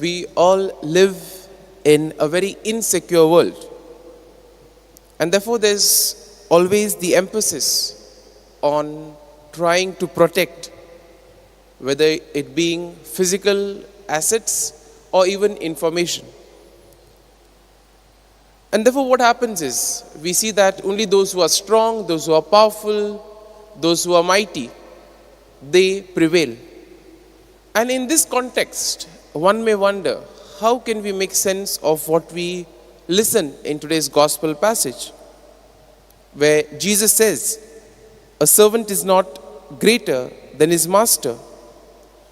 we all live in a very insecure world. And therefore, there's always the emphasis on trying to protect, whether it being physical assets or even information. And therefore, what happens is, we see that only those who are strong, those who are powerful, those who are mighty, they prevail. And in this context, one may wonder, how can we make sense of what we listen in today's gospel passage, where Jesus says, a servant is not greater than his master.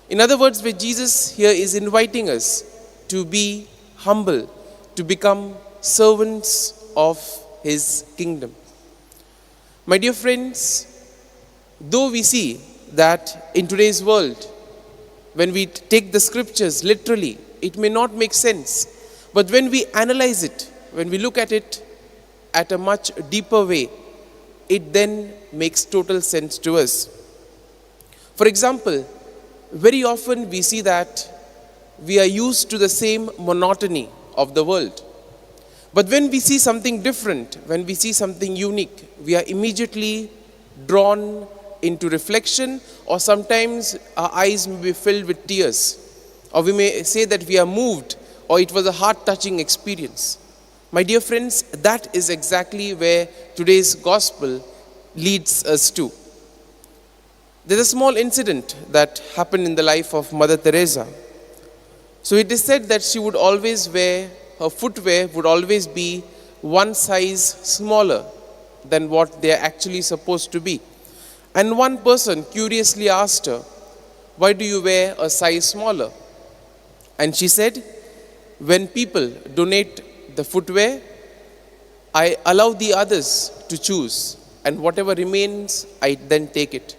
In other words, where Jesus here is inviting us to be humble, to become servants of his kingdom. My dear friends, though we see that in today's world, when we take the scriptures literally, it may not make sense. But when we analyze it, when we look at it at a much deeper way, it then makes total sense to us. For example, very often we see that we are used to the same monotony of the world. But when we see something different, when we see something unique, we are immediately drawn into reflection, or sometimes our eyes may be filled with tears, or we may say that we are moved, or it was a heart-touching experience. My dear friends, that is exactly where today's gospel leads us to. There's a small incident that happened in the life of Mother Teresa. So it is said that she would always wear, her footwear would always be one size smaller than what they are actually supposed to be. And one person curiously asked her, why do you wear a size smaller? And she said, when people donate the footwear, I allow the others to choose, and whatever remains, I then take it.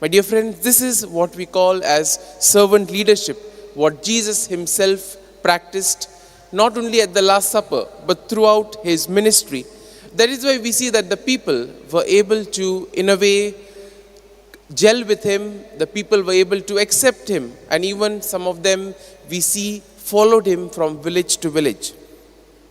My dear friends, this is what we call as servant leadership, what Jesus himself practiced not only at the Last Supper, but throughout his ministry. That is why we see that the people were able to, in a way, gel with him. The people were able to accept him, and even some of them we see followed him from village to village.